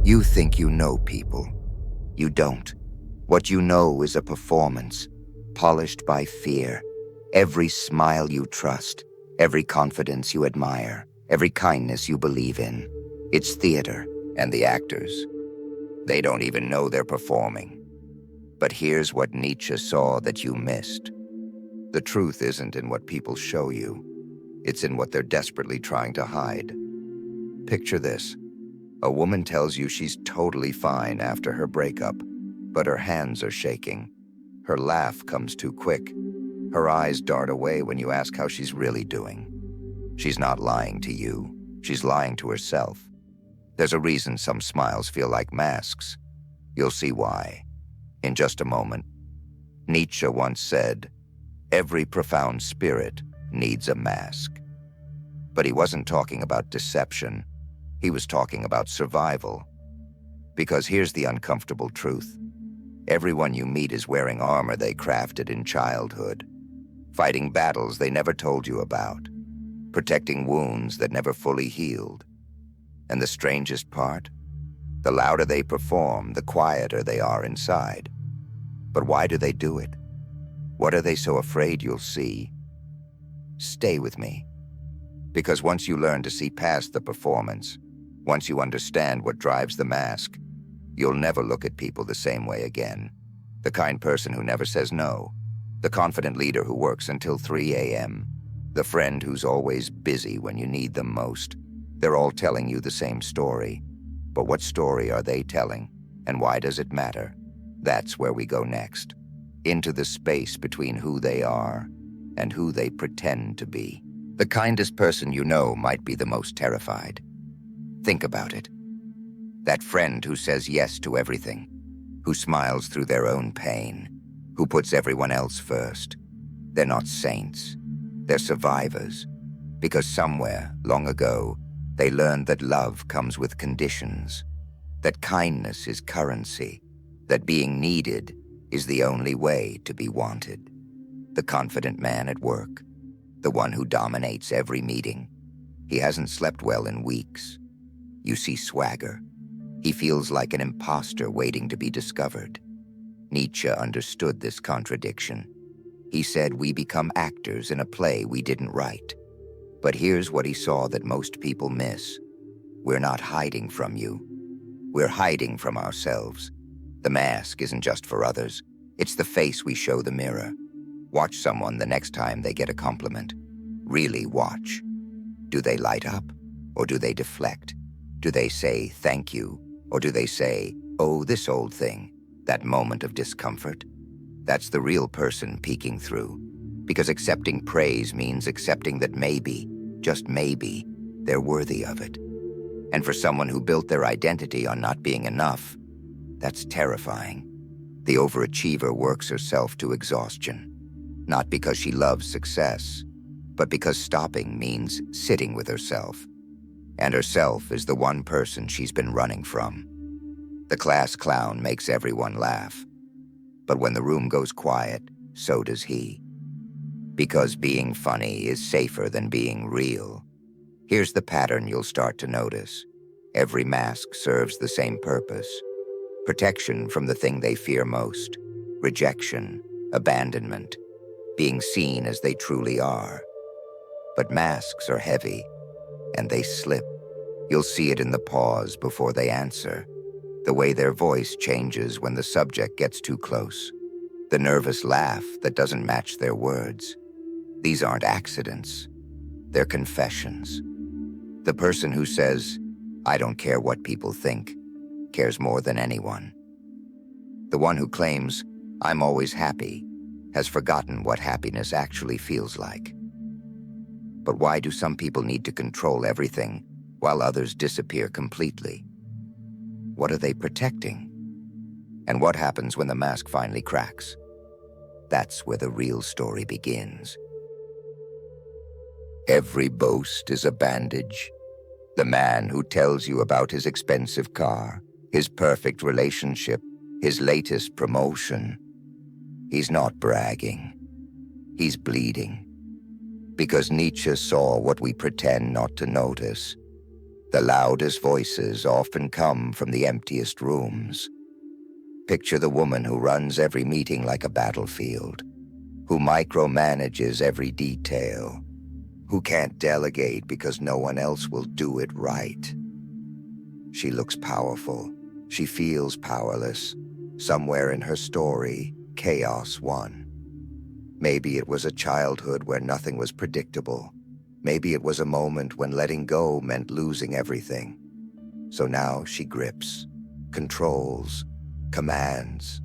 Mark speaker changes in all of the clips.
Speaker 1: You think you know people. You don't. What you know is a performance, polished by fear. Every smile you trust, every confidence you admire, every kindness you believe in. It's theater, and the actors, they don't even know they're performing. But here's what Nietzsche saw that you missed. The truth isn't in what people show you. It's in what they're desperately trying to hide. Picture this. A woman tells you she's totally fine after her breakup, but her hands are shaking. Her laugh comes too quick. Her eyes dart away when you ask how she's really doing. She's not lying to you. She's lying to herself. There's a reason some smiles feel like masks. You'll see why in just a moment. Nietzsche once said, "Every profound spirit needs a mask." But he wasn't talking about deception. He was talking about survival. Because here's the uncomfortable truth. Everyone you meet is wearing armor they crafted in childhood, fighting battles they never told you about, protecting wounds that never fully healed. And the strangest part? The louder they perform, the quieter they are inside. But why do they do it? What are they so afraid you'll see? Stay with me. Because once you learn to see past the performance, once you understand what drives the mask, you'll never look at people the same way again. The kind person who never says no. The confident leader who works until 3 a.m. The friend who's always busy when you need them most. They're all telling you the same story. But what story are they telling? And why does it matter? That's where we go next. Into the space between who they are and who they pretend to be. The kindest person you know might be the most terrified. Think about it. That friend who says yes to everything, who smiles through their own pain, who puts everyone else first. They're not saints. They're survivors. Because somewhere, long ago, they learned that love comes with conditions, that kindness is currency, that being needed is the only way to be wanted. The confident man at work, the one who dominates every meeting. He hasn't slept well in weeks. You see swagger. He feels like an imposter waiting to be discovered. Nietzsche understood this contradiction. He said we become actors in a play we didn't write. But here's what he saw that most people miss. We're not hiding from you. We're hiding from ourselves. The mask isn't just for others. It's the face we show the mirror. Watch someone the next time they get a compliment. Really watch. Do they light up? Or do they deflect? Do they say thank you? Or do they say, oh, this old thing, that moment of discomfort? That's the real person peeking through. Because accepting praise means accepting that maybe, just maybe, they're worthy of it. And for someone who built their identity on not being enough, that's terrifying. The overachiever works herself to exhaustion, not because she loves success, but because stopping means sitting with herself. And herself is the one person she's been running from. The class clown makes everyone laugh. But when the room goes quiet, so does he. Because being funny is safer than being real. Here's the pattern you'll start to notice. Every mask serves the same purpose. Protection from the thing they fear most. Rejection, abandonment, being seen as they truly are. But masks are heavy, and they slip. You'll see it in the pause before they answer. The way their voice changes when the subject gets too close. The nervous laugh that doesn't match their words. These aren't accidents. They're confessions. The person who says, I don't care what people think, cares more than anyone. The one who claims, I'm always happy, has forgotten what happiness actually feels like. But why do some people need to control everything while others disappear completely? What are they protecting? And what happens when the mask finally cracks? That's where the real story begins. Every boast is a bandage. The man who tells you about his expensive car, his perfect relationship, his latest promotion. He's not bragging. He's bleeding. Because Nietzsche saw what we pretend not to notice. The loudest voices often come from the emptiest rooms. Picture the woman who runs every meeting like a battlefield, who micromanages every detail, who can't delegate because no one else will do it right. She looks powerful. She feels powerless. Somewhere in her story, chaos won. Maybe it was a childhood where nothing was predictable. Maybe it was a moment when letting go meant losing everything. So now she grips, controls, commands.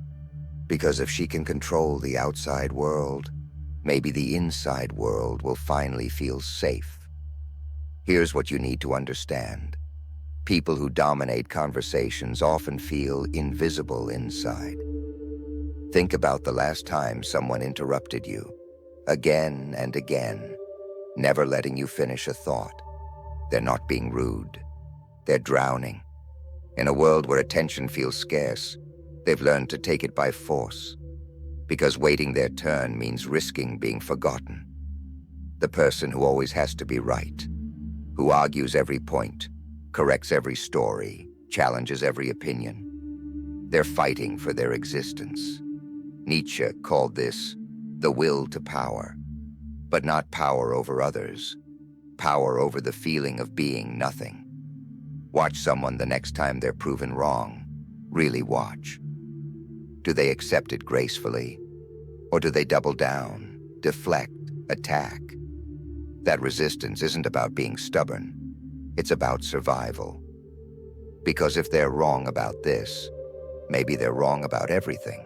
Speaker 1: Because if she can control the outside world, maybe the inside world will finally feel safe. Here's what you need to understand. People who dominate conversations often feel invisible inside. Think about the last time someone interrupted you, again and again, never letting you finish a thought. They're not being rude. They're drowning. In a world where attention feels scarce, they've learned to take it by force, because waiting their turn means risking being forgotten. The person who always has to be right, who argues every point, corrects every story, challenges every opinion. They're fighting for their existence. Nietzsche called this the will to power, but not power over others, power over the feeling of being nothing. Watch someone the next time they're proven wrong. Really watch. Do they accept it gracefully? Or do they double down, deflect, attack? That resistance isn't about being stubborn. It's about survival. Because if they're wrong about this, maybe they're wrong about everything.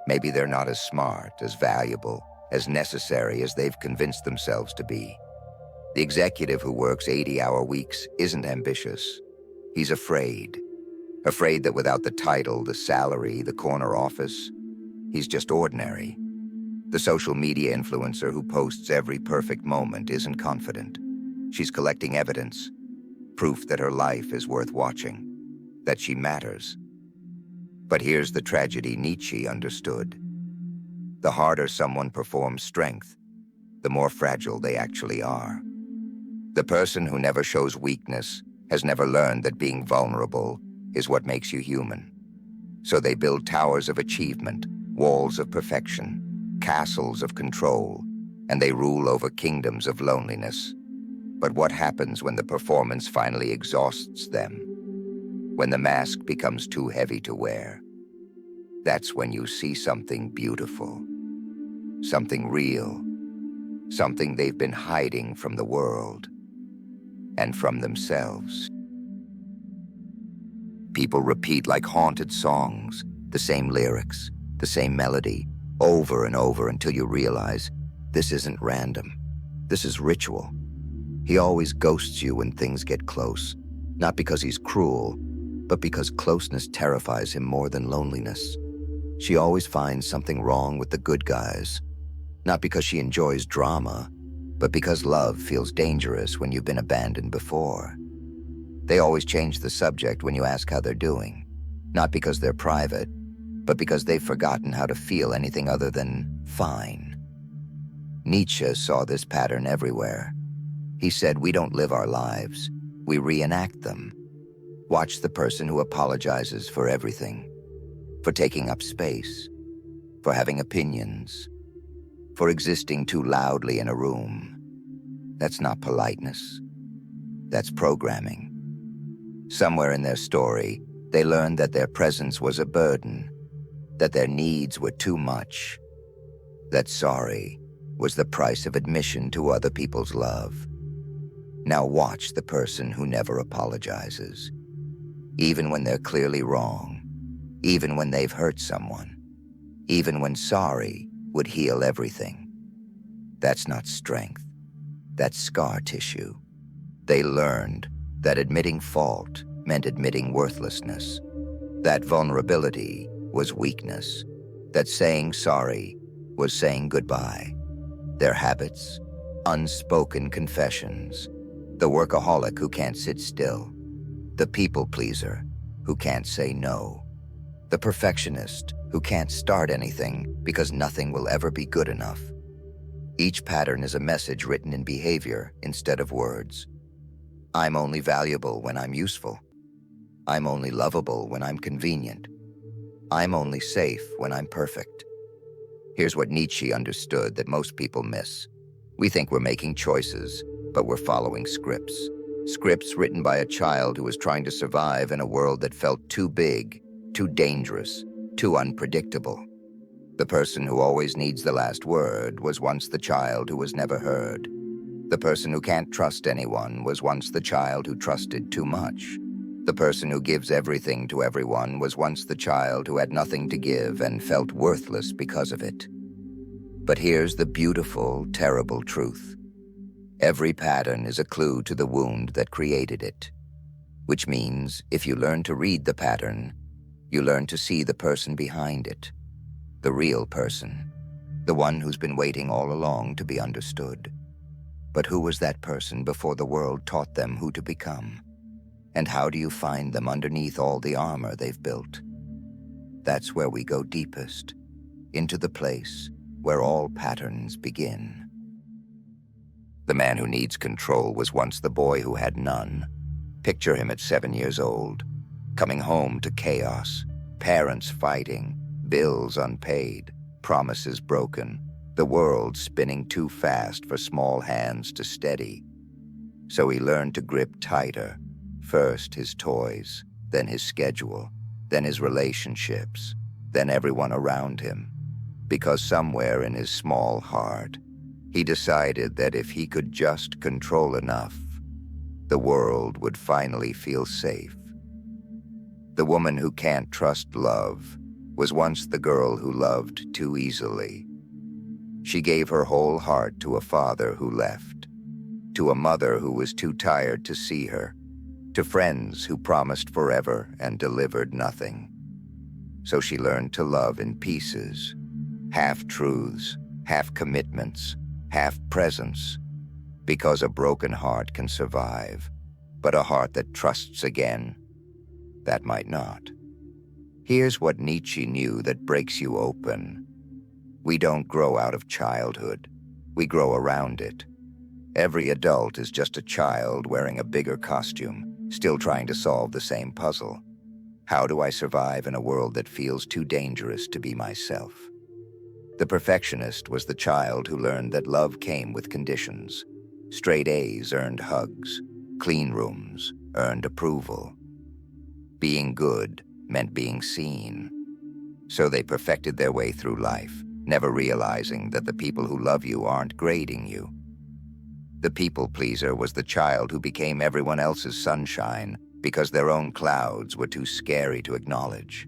Speaker 1: Maybe they're not as smart, as valuable, as necessary as they've convinced themselves to be. The executive who works 80-hour weeks isn't ambitious. He's afraid. Afraid that without the title, the salary, the corner office, he's just ordinary. The social media influencer who posts every perfect moment isn't confident. She's collecting evidence, proof that her life is worth watching, that she matters. But here's the tragedy Nietzsche understood. The harder someone performs strength, the more fragile they actually are. The person who never shows weakness has never learned that being vulnerable is what makes you human. So they build towers of achievement, walls of perfection, castles of control, and they rule over kingdoms of loneliness. But what happens when the performance finally exhausts them? When the mask becomes too heavy to wear? That's when you see something beautiful, something real, something they've been hiding from the world and from themselves. People repeat like haunted songs, the same lyrics, the same melody, over and over until you realize this isn't random. This is ritual. He always ghosts you when things get close, not because he's cruel, but because closeness terrifies him more than loneliness. She always finds something wrong with the good guys, not because she enjoys drama, but because love feels dangerous when you've been abandoned before. They always change the subject when you ask how they're doing, not because they're private, but because they've forgotten how to feel anything other than fine. Nietzsche saw this pattern everywhere. He said, we don't live our lives, we reenact them. Watch the person who apologizes for everything, for taking up space, for having opinions, for existing too loudly in a room. That's not politeness. That's programming. Somewhere in their story, they learned that their presence was a burden, that their needs were too much, that sorry was the price of admission to other people's love. Now watch the person who never apologizes, even when they're clearly wrong, even when they've hurt someone, even when sorry would heal everything. That's not strength. That's scar tissue. They learned that admitting fault meant admitting worthlessness, that vulnerability was weakness, that saying sorry was saying goodbye. Their habits, unspoken confessions, the workaholic who can't sit still, the people pleaser who can't say no, the perfectionist who can't start anything because nothing will ever be good enough. Each pattern is a message written in behavior instead of words. I'm only valuable when I'm useful. I'm only lovable when I'm convenient. I'm only safe when I'm perfect. Here's what Nietzsche understood that most people miss. We think we're making choices, but we're following scripts. Scripts written by a child who was trying to survive in a world that felt too big, too dangerous, too unpredictable. The person who always needs the last word was once the child who was never heard. The person who can't trust anyone was once the child who trusted too much. The person who gives everything to everyone was once the child who had nothing to give and felt worthless because of it. But here's the beautiful, terrible truth. Every pattern is a clue to the wound that created it. Which means, if you learn to read the pattern, you learn to see the person behind it. The real person. The one who's been waiting all along to be understood. But who was that person before the world taught them who to become? And how do you find them underneath all the armor they've built? That's where we go deepest, into the place where all patterns begin. The man who needs control was once the boy who had none. Picture him at 7 years old, coming home to chaos, parents fighting, bills unpaid, promises broken, the world spinning too fast for small hands to steady. So he learned to grip tighter, first his toys, then his schedule, then his relationships, then everyone around him. Because somewhere in his small heart, he decided that if he could just control enough, the world would finally feel safe. The woman who can't trust love was once the girl who loved too easily. She gave her whole heart to a father who left, to a mother who was too tired to see her, to friends who promised forever and delivered nothing. So she learned to love in pieces, half-truths, half-commitments, half-presence, because a broken heart can survive, but a heart that trusts again, that might not. Here's what Nietzsche knew that breaks you open. We don't grow out of childhood. We grow around it. Every adult is just a child wearing a bigger costume, still trying to solve the same puzzle. How do I survive in a world that feels too dangerous to be myself? The perfectionist was the child who learned that love came with conditions. Straight A's earned hugs. Clean rooms earned approval. Being good meant being seen. So they perfected their way through life, never realizing that the people who love you aren't grading you. The people pleaser was the child who became everyone else's sunshine because their own clouds were too scary to acknowledge.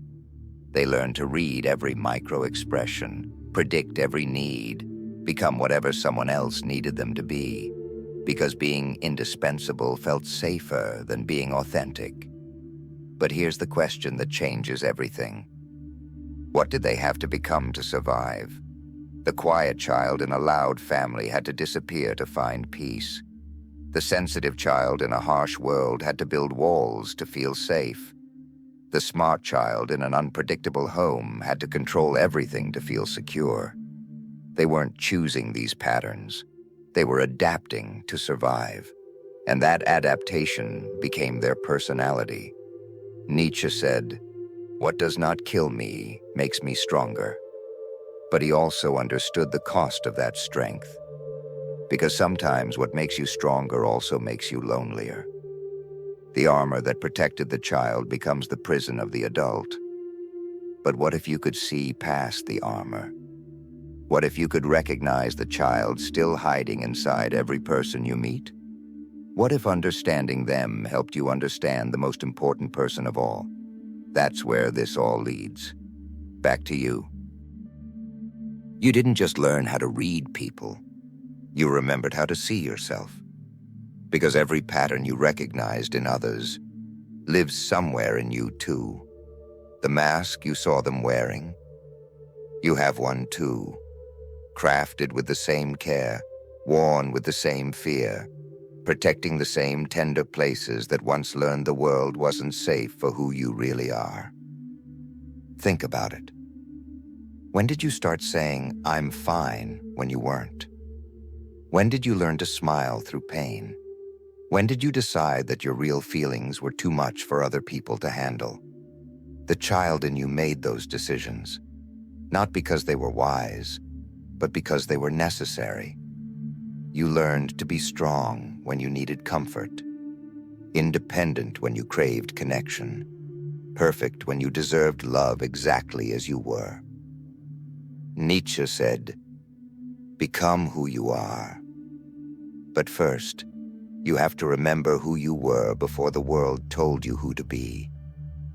Speaker 1: They learned to read every micro-expression, predict every need, become whatever someone else needed them to be, because being indispensable felt safer than being authentic. But here's the question that changes everything. What did they have to become to survive? The quiet child in a loud family had to disappear to find peace. The sensitive child in a harsh world had to build walls to feel safe. The smart child in an unpredictable home had to control everything to feel secure. They weren't choosing these patterns. They were adapting to survive. And that adaptation became their personality. Nietzsche said, "What does not kill me makes me stronger." But he also understood the cost of that strength. Because sometimes what makes you stronger also makes you lonelier. The armor that protected the child becomes the prison of the adult. But what if you could see past the armor? What if you could recognize the child still hiding inside every person you meet? What if understanding them helped you understand the most important person of all? That's where this all leads. Back to you. You didn't just learn how to read people. You remembered how to see yourself. Because every pattern you recognized in others lives somewhere in you too. The mask you saw them wearing, you have one too. Crafted with the same care, worn with the same fear, protecting the same tender places that once learned the world wasn't safe for who you really are. Think about it. When did you start saying, "I'm fine," when you weren't? When did you learn to smile through pain? When did you decide that your real feelings were too much for other people to handle? The child in you made those decisions, not because they were wise, but because they were necessary. You learned to be strong when you needed comfort, independent when you craved connection, perfect when you deserved love exactly as you were. Nietzsche said, "Become who you are." But first, you have to remember who you were before the world told you who to be,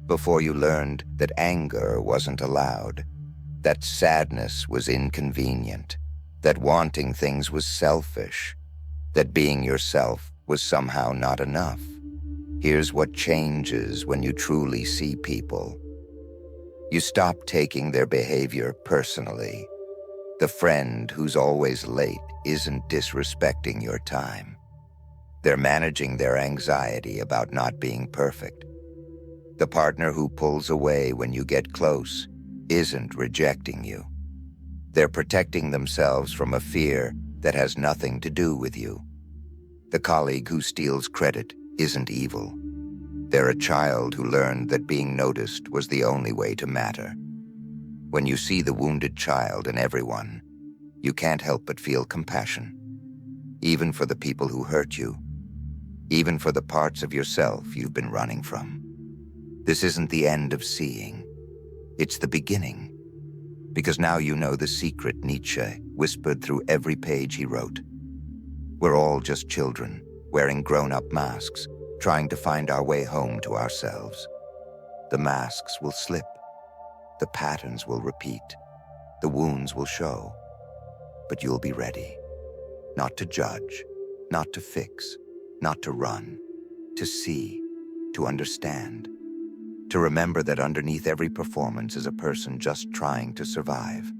Speaker 1: before you learned that anger wasn't allowed, that sadness was inconvenient, that wanting things was selfish, that being yourself was somehow not enough. Here's what changes when you truly see people. You stop taking their behavior personally. The friend who's always late isn't disrespecting your time. They're managing their anxiety about not being perfect. The partner who pulls away when you get close isn't rejecting you. They're protecting themselves from a fear that has nothing to do with you. The colleague who steals credit isn't evil. They're a child who learned that being noticed was the only way to matter. When you see the wounded child in everyone, you can't help but feel compassion, even for the people who hurt you, even for the parts of yourself you've been running from. This isn't the end of seeing. It's the beginning. Because now you know the secret Nietzsche whispered through every page he wrote. We're all just children, wearing grown-up masks, trying to find our way home to ourselves. The masks will slip. The patterns will repeat. The wounds will show. But you'll be ready. Not to judge, not to fix, not to run. To see, to understand. To remember that underneath every performance is a person just trying to survive.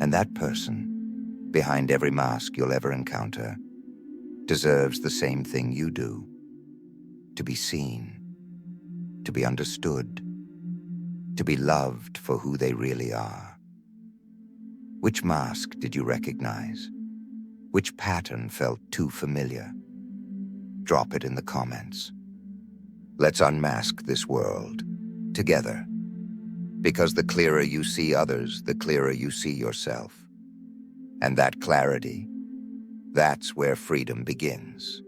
Speaker 1: And that person, behind every mask you'll ever encounter, deserves the same thing you do. To be seen, to be understood, to be loved for who they really are. Which mask did you recognize? Which pattern felt too familiar? Drop it in the comments. Let's unmask this world, together. Because the clearer you see others, the clearer you see yourself. And that clarity, that's where freedom begins.